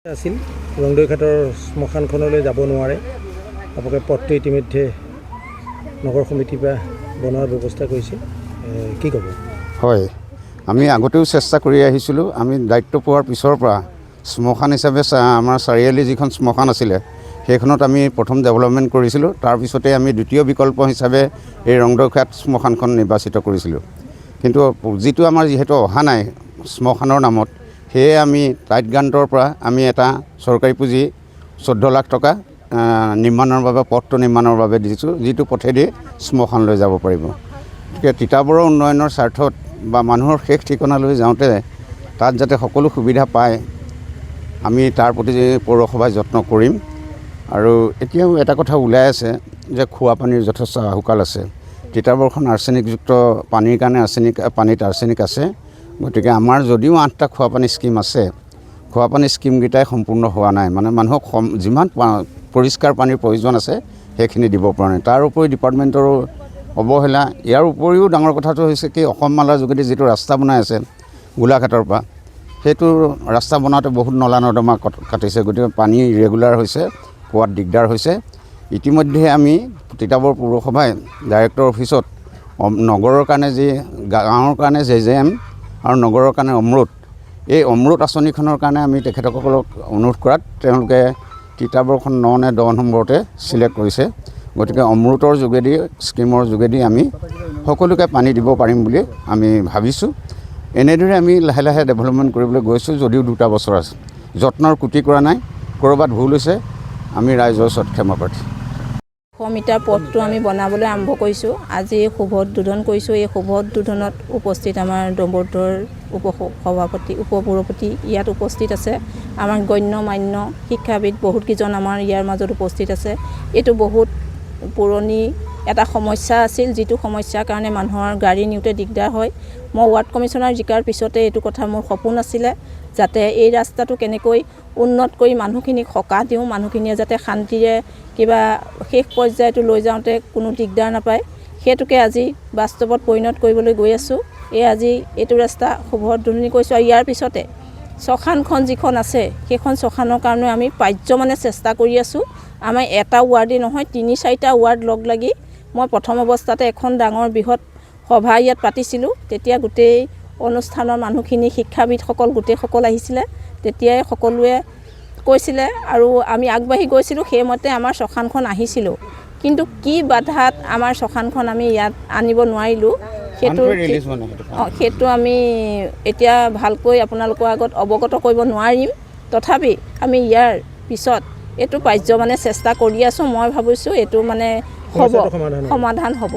আছিল ৰংদৈঘাটৰ শ্মশানখনলৈ যাব নোৱাৰে আপোনালোকে পথটো ইতিমধ্যে নগৰ সমিতিৰ পৰা বনোৱাৰ ব্যৱস্থা কৰিছে কি ক'ব হয় আমি আগতেও চেষ্টা কৰি আহিছিলোঁ আমি দায়িত্ব পোৱাৰ পিছৰ পৰা শ্মশান হিচাপে আমাৰ চাৰিআলি যিখন শ্মশান আছিলে সেইখনত আমি প্ৰথম ডেভেলপমেণ্ট কৰিছিলোঁ তাৰ পিছতে আমি দ্বিতীয় বিকল্প হিচাপে এই ৰংদৈঘাট শ্মশানখন নিৰ্বাচিত কৰিছিলোঁ কিন্তু যিটো আমাৰ যিহেতু অহা নাই শ্মশানৰ নামত সেয়ে আমি টাইট গ্ৰাণ্টৰ পৰা আমি এটা চৰকাৰী পুঁজি 14 লাখ টকা নিৰ্মাণৰ বাবে পথটো নিৰ্মাণৰ বাবে দিছোঁ যিটো পথেদি শ্মশানলৈ যাব পাৰিব গতিকে তিতাবৰৰ উন্নয়নৰ স্বাৰ্থত বা মানুহৰ শেষ ঠিকনালৈ যাওঁতে তাত যাতে সকলো সুবিধা পায় আমি তাৰ প্ৰতি পৌৰসভাই যত্ন কৰিম আৰু এতিয়াও এটা কথা ওলাই আছে যে খোৱা পানীৰ যথেষ্ট আহুকাল আছে তিতাবৰখন আৰ্ছেনিকযুক্ত পানীৰ কাৰণে পানীত আৰ্ছেনিক আছে গতিকে আমাৰ যদিও 8টা খোৱা পানী স্কিম আছে খোৱা পানী স্কিমকেইটাই সম্পূৰ্ণ হোৱা নাই মানে মানুহক যিমান পৰিষ্কাৰ পানীৰ প্ৰয়োজন আছে সেইখিনি দিব পৰা নাই তাৰ উপৰি ডিপাৰ্টমেণ্টৰো অৱহেলা ইয়াৰ উপৰিও ডাঙৰ কথাটো হৈছে কি অসম মালাৰ যোগেদি যিটো ৰাস্তা বনাই আছে গোলাঘাটৰ পৰা সেইটো ৰাস্তা বনাওঁতে বহুত নলা নৰ্দমা কাটিছে গতিকে পানী ইৰেগুলাৰ হৈছে পোৱাত দিগদাৰ হৈছে ইতিমধ্যে আমি তিতাবৰ পৌৰসভাই ডাইৰেক্টৰ অফিচত নগৰৰ কাৰণে যি গাঁৱৰ কাৰণে JJM আৰু নগৰৰ কাৰণে অমৃত এই অমৃত আঁচনিখনৰ কাৰণে আমি তেখেতসকলক অনুৰোধ কৰাত তেওঁলোকে তিতাবৰখন 9 নে 10 নম্বৰতে চিলেক্ট কৰিছে গতিকে অমৃতৰ যোগেদি স্কিমৰ যোগেদি আমি সকলোকে পানী দিব পাৰিম বুলি আমি ভাবিছোঁ এনেদৰে আমি লাহে লাহে ডেভেলপমেণ্ট কৰিবলৈ গৈছোঁ যদিও 2টা বছৰ আছে যত্নৰ কুটি কৰা নাই ক'ৰবাত ভুল হৈছে আমি ৰাইজৰ ওচৰত ক্ষমা প্ৰাৰ্থী 100 মিটাৰ পথটো আমি বনাবলৈ আৰম্ভ কৰিছোঁ আজি শুভ উদ্বোধন কৰিছোঁ এই শুভ উদ্বোধনত উপস্থিত আমাৰ ডম্বৰুৰ উপসভাপতি উপপৌৰপতি ইয়াত উপস্থিত আছে আমাৰ গণ্য মান্য শিক্ষাবিদ বহুত কেইজন আমাৰ ইয়াৰ মাজত উপস্থিত আছে এইটো বহুত পুৰণি এটা সমস্যা আছিল যিটো সমস্যাৰ কাৰণে মানুহৰ গাড়ী নিউতে দিগদাৰ হয় মই ৱাৰ্ড কমিছনাৰ জিকাৰ পিছতে এইটো কথা মোৰ সপোন আছিলে যাতে এই ৰাস্তাটো কেনেকৈ উন্নত কৰি মানুহখিনিক সকাহ দিওঁ মানুহখিনিয়ে যাতে শান্তিৰে কিবা শেষ পৰ্যায়টো লৈ যাওঁতে কোনো দিগদাৰ নাপায় সেইটোকে আজি বাস্তৱত পৰিণত কৰিবলৈ গৈ আছোঁ আজি এইটো ৰাস্তা শুভ উদ্বোধনী কৰিছোঁ আৰু ইয়াৰ পিছতে শ্মশানখন যিখন আছে সেইখন শ্মশানৰ কাৰণে আমি পাৰ্যমানে চেষ্টা কৰি আছোঁ আমাৰ এটা ৱাৰ্ডেই নহয় 3-4টা ৱাৰ্ড লগ লাগি মই প্ৰথম অৱস্থাতে এখন ডাঙৰ বৃহৎ সভা ইয়াত পাতিছিলোঁ তেতিয়া গোটেই অনুষ্ঠানৰ মানুহখিনি শিক্ষাবিদসকল গোটেইসকল আহিছিলে তেতিয়াই সকলোৱে কৈছিলে আৰু আমি আগবাঢ়ি গৈছিলোঁ সেইমতে আমাৰ শ্মশানখন আহিছিলোঁ কিন্তু কি বাধাত আমাৰ শ্মশানখন আমি ইয়াত আনিব নোৱাৰিলোঁ সেইটো আমি এতিয়া ভালকৈ আপোনালোকৰ আগত অৱগত কৰিব নোৱাৰিম তথাপি আমি ইয়াৰ পিছত এইটো পাৰ্যমানে চেষ্টা কৰি আছোঁ মই ভাবিছোঁ এইটো মানে হ'ব সমাধান হ'ব